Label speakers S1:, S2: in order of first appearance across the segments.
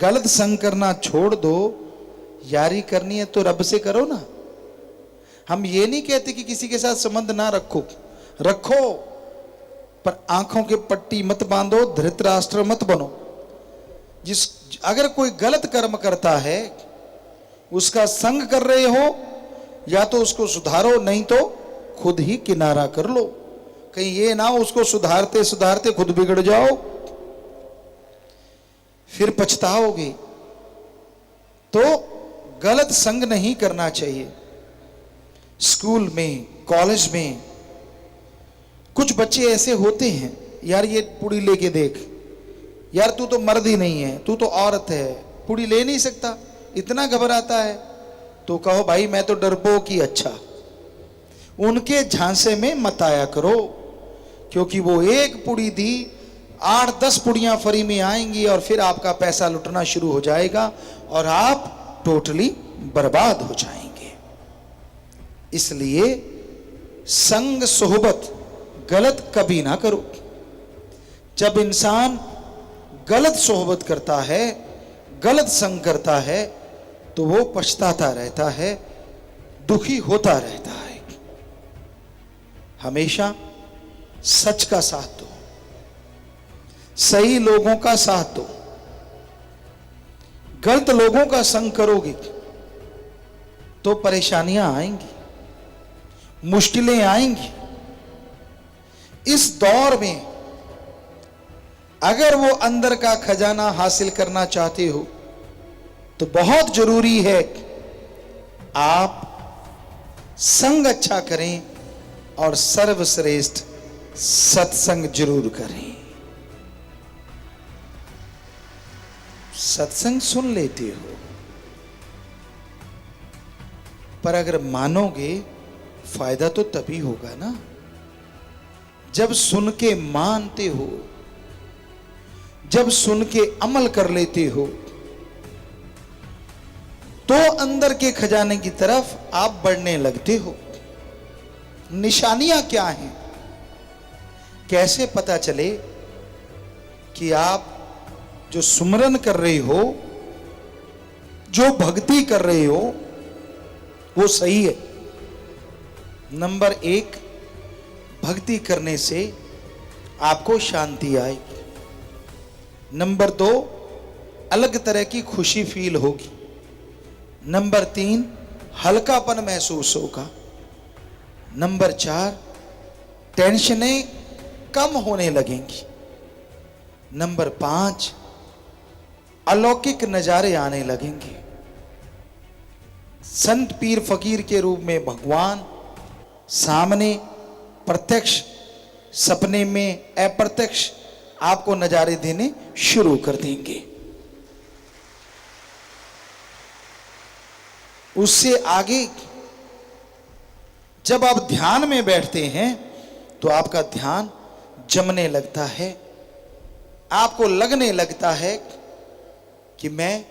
S1: गलत संग करना छोड़ दो, यारी करनी है तो रब से करो ना। हम ये नहीं कहते कि किसी के साथ संबंध ना रखो, रखो, पर आंखों के पट्टी मत बांधो, धृतराष्ट्र मत बनो। अगर कोई गलत कर्म करता है, उसका संग कर रहे हो, या तो उसको सुधारो, नहीं तो खुद ही किनारा कर लो। कहीं ये ना उसको सुधारते सुधारते खुद बिगड़ जाओ, फिर पछताओगे। तो गलत संग नहीं करना चाहिए। स्कूल में, कॉलेज में कुछ बच्चे ऐसे होते हैं, यार ये पुड़ी लेके देख, यार तू तो मर्द ही नहीं है, तू तो औरत है, पुड़ी ले नहीं सकता, इतना घबराता है। तो कहो भाई मैं तो डरपोक ही अच्छा। उनके झांसे में मत आया करो, क्योंकि वो एक पुड़ी दी, 8-10 पुड़ियां फ्री में आएंगी और फिर आपका पैसा लुटना शुरू हो जाएगा और आप टोटली बर्बाद हो जाएंगे। इसलिए संग सोहबत गलत कभी ना करो। जब इंसान गलत सोहबत करता है, गलत संग करता है, तो वो पछताता रहता है, दुखी होता रहता है। हमेशा सच का साथ दो, सही लोगों का साथ दो। गलत लोगों का संग करोगे तो परेशानियां आएंगी, मुश्किलें आएंगी। इस दौर में अगर वो अंदर का खजाना हासिल करना चाहते हो तो बहुत जरूरी है आप संग अच्छा करें और सर्वश्रेष्ठ सत्संग जरूर करें। सत्संग सुन लेते हो, पर अगर मानोगे फायदा तो तभी होगा ना जब सुन के मानते हो, जब सुन के अमल कर लेते हो, तो अंदर के खजाने की तरफ आप बढ़ने लगते हो। निशानियां क्या हैं? कैसे पता चले कि आप जो सुमरन कर रहे हो, जो भक्ति कर रहे हो, वो सही है? नंबर 1, भक्ति करने से आपको शांति आएगी। नंबर 2, अलग तरह की खुशी फील होगी। नंबर 3, हल्कापन महसूस होगा। नंबर 4, टेंशनें कम होने लगेंगी। नंबर 5, अलौकिक नजारे आने लगेंगे। संत पीर फकीर के रूप में भगवान सामने प्रत्यक्ष, सपने में अप्रत्यक्ष आपको नजारे देने शुरू कर देंगे। उससे आगे जब आप ध्यान में बैठते हैं तो आपका ध्यान जमने लगता है, आपको लगने लगता है कि मैं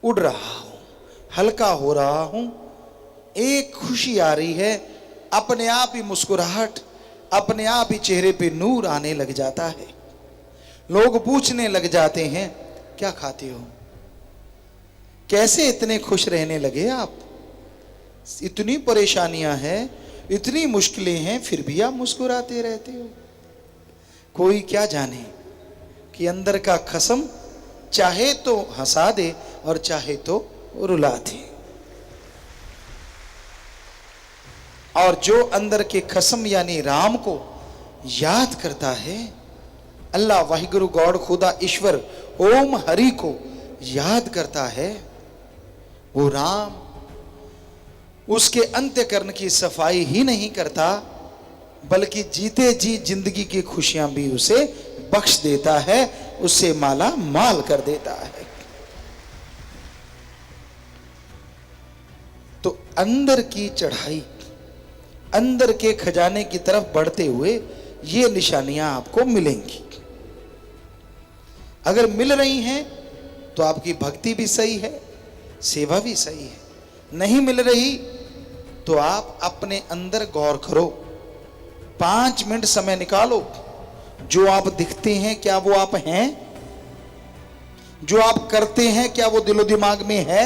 S1: उड़ रहा हूं, हल्का हो रहा हूं, एक खुशी आ रही है, अपने आप ही मुस्कुराहट, अपने आप ही चेहरे पे नूर आने लग जाता है। लोग पूछने लग जाते हैं क्या खाते हो, कैसे इतने खुश रहने लगे आप, इतनी परेशानियां हैं, इतनी मुश्किलें हैं, फिर भी आप मुस्कुराते रहते हो। कोई क्या जाने कि अंदर का खसम चाहे तो हंसा दे और चाहे तो रुला दे। और जो अंदर के खसम यानी राम को याद करता है, अल्लाह वाहिगुरु गॉड खुदा ईश्वर ओम हरि को याद करता है, वो राम उसके अंत्यकरण की सफाई ही नहीं करता, बल्कि जीते जी जिंदगी की खुशियां भी उसे बख्श देता है, उससे माला माल कर देता है। तो अंदर की चढ़ाई, अंदर के खजाने की तरफ बढ़ते हुए ये निशानियां आपको मिलेंगी। अगर मिल रही हैं तो आपकी भक्ति भी सही है, सेवा भी सही है। नहीं मिल रही तो आप अपने अंदर गौर करो, 5 मिनट समय निकालो, जो आप दिखते हैं क्या वो आप हैं? जो आप करते हैं क्या वो दिलो दिमाग में है?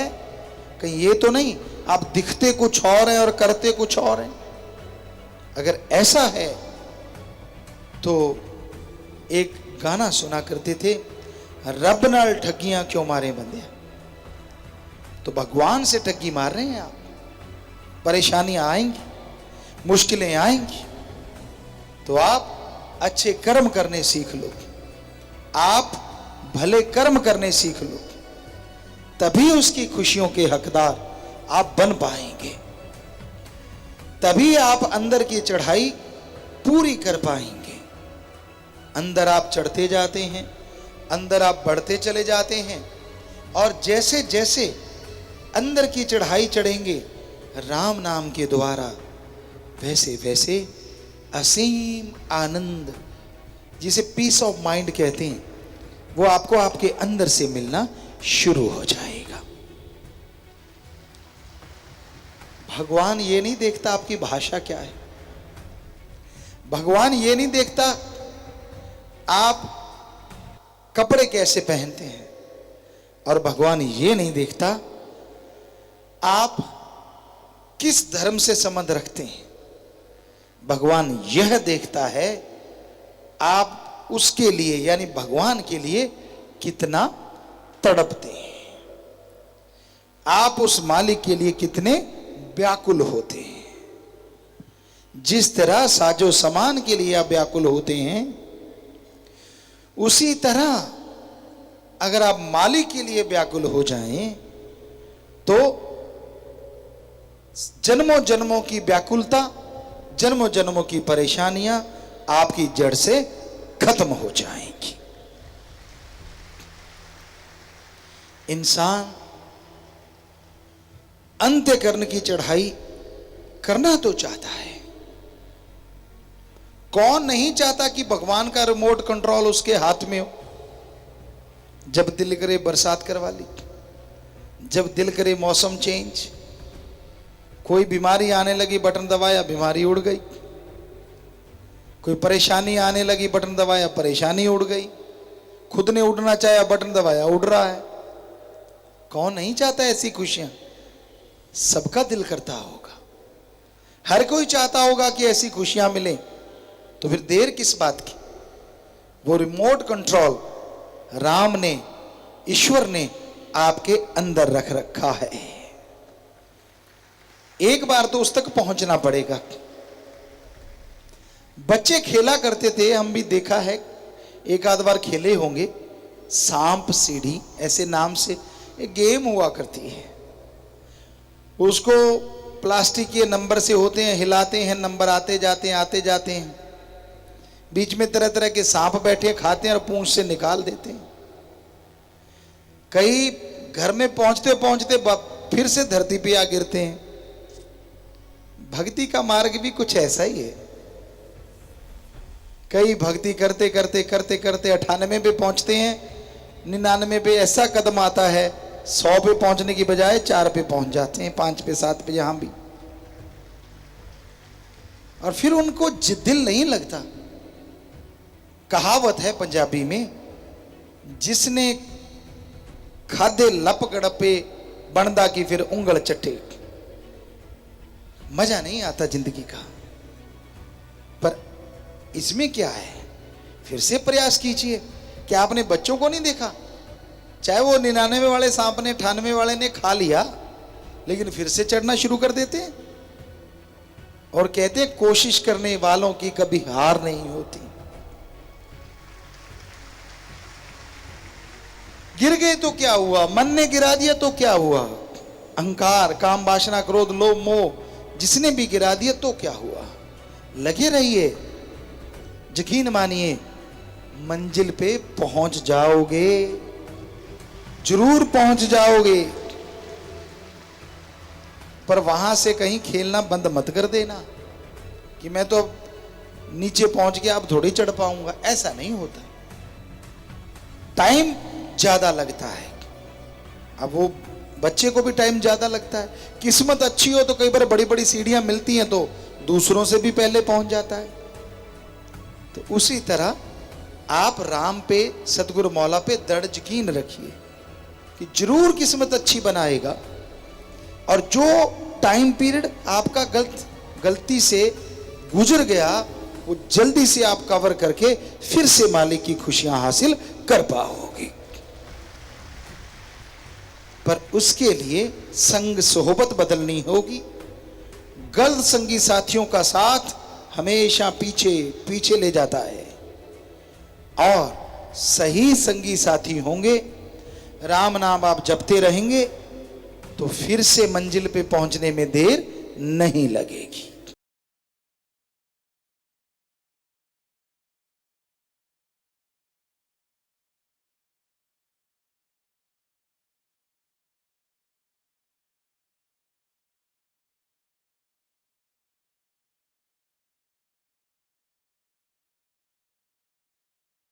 S1: कहीं ये तो नहीं आप दिखते कुछ और हैं और करते कुछ और हैं? अगर ऐसा है तो एक गाना सुना करते थे, रब नाल ठगियां क्यों मारे बंदे। तो भगवान से ठगी मार रहे हैं आप। परेशानियां आएंगी, मुश्किलें आएंगी, तो आप अच्छे कर्म करने सीख लो, आप भले कर्म करने सीख लो, तभी उसकी खुशियों के हकदार आप बन पाएंगे, तभी आप अंदर की चढ़ाई पूरी कर पाएंगे। अंदर आप चढ़ते जाते हैं, अंदर आप बढ़ते चले जाते हैं, और जैसे जैसे अंदर की चढ़ाई चढ़ेंगे राम नाम के द्वारा, वैसे वैसे असीम आनंद, जिसे पीस ऑफ माइंड कहते हैं, वो आपको आपके अंदर से मिलना शुरू हो जाएगा। भगवान ये नहीं देखता आपकी भाषा क्या है, भगवान ये नहीं देखता आप कपड़े कैसे पहनते हैं, और भगवान ये नहीं देखता आप किस धर्म से संबंध रखते हैं। भगवान यह देखता है आप उसके लिए यानी भगवान के लिए कितना तड़पते हैं, आप उस मालिक के लिए कितने व्याकुल होते हैं। जिस तरह साजो सामान के लिए आप व्याकुल होते हैं, उसी तरह अगर आप मालिक के लिए व्याकुल हो जाएं तो जन्मों जन्मों की व्याकुलता, जन्मों जन्मों की परेशानियां आपकी जड़ से खत्म हो जाएंगी। इंसान अंत्यकरण की चढ़ाई करना तो चाहता है। कौन नहीं चाहता कि भगवान का रिमोट कंट्रोल उसके हाथ में हो। जब दिल करे बरसात करवा ली, जब दिल करे मौसम चेंज, कोई बीमारी आने लगी बटन दबाया बीमारी उड़ गई, कोई परेशानी आने लगी बटन दबाया परेशानी उड़ गई, खुद ने उड़ना चाहा बटन दबाया उड़ रहा है। कौन नहीं चाहता ऐसी खुशियां? सबका दिल करता होगा, हर कोई चाहता होगा कि ऐसी खुशियां मिलें। तो फिर देर किस बात की? वो रिमोट कंट्रोल राम ने, ईश्वर ने आपके अंदर रख रखा है। एक बार तो उस तक पहुंचना पड़ेगा। बच्चे खेला करते थे, हम भी देखा है, एक आध बार खेले होंगे, सांप सीढ़ी ऐसे नाम से एक गेम हुआ करती है। उसको प्लास्टिक के नंबर से होते हैं, हिलाते हैं, नंबर आते जाते हैं आते जाते हैं, बीच में तरह तरह के सांप बैठे खाते हैं और पूंछ से निकाल देते हैं। कई घर में पहुंचते पहुंचते फिर से धरती पे आ गिरते हैं। भक्ति का मार्ग भी कुछ ऐसा ही है। कई भक्ति करते करते करते करते 98 पे पहुंचते हैं, 99 पे ऐसा कदम आता है 100 पे पहुंचने की बजाय 4 पे पहुंच जाते हैं, 5 पे 7 पे, यहां भी। और फिर उनको दिल नहीं लगता। कहावत है पंजाबी में, जिसने खादे लप गड़पे बनदा की फिर उंगल चट्टे। मजा नहीं आता जिंदगी का, पर इसमें क्या है? फिर से प्रयास कीजिए। क्या आपने बच्चों को नहीं देखा? चाहे वो 99 वाले सांप ने 98 वाले ने खा लिया, लेकिन फिर से चढ़ना शुरू कर देते हैं और कहते हैं कोशिश करने वालों की कभी हार नहीं होती। गिर गए तो क्या हुआ? मन ने गिरा दिया तो क्या हुआ? अहंकार, काम, वासना, क्रोध, लोभ, मोह, जिसने भी गिरा दिया तो क्या हुआ? लगे रहिए, यकीन मानिए मंजिल पे पहुंच जाओगे, जरूर पहुंच जाओगे। पर वहां से कहीं खेलना बंद मत कर देना कि मैं तो नीचे पहुंच गया अब थोड़ी चढ़ पाऊंगा। ऐसा नहीं होता, टाइम ज्यादा लगता है। अब वो बच्चे को भी टाइम ज्यादा लगता है। किस्मत अच्छी हो तो कई बार बड़ी बड़ी सीढ़ियां मिलती हैं तो दूसरों से भी पहले पहुंच जाता है। तो उसी तरह आप राम पे, सतगुरु मौला पे दृढ़ यकीन रखिए कि जरूर किस्मत अच्छी बनाएगा, और जो टाइम पीरियड आपका गलती से गुजर गया वो जल्दी से आप कवर करके फिर से मालिक की खुशियां हासिल कर पाओगे। पर उसके लिए संग सोहबत बदलनी होगी। गलत संगी साथियों का साथ हमेशा पीछे पीछे ले जाता है, और सही संगी साथी होंगे, राम नाम आप जपते रहेंगे तो फिर से मंजिल पे पहुंचने में देर नहीं लगेगी।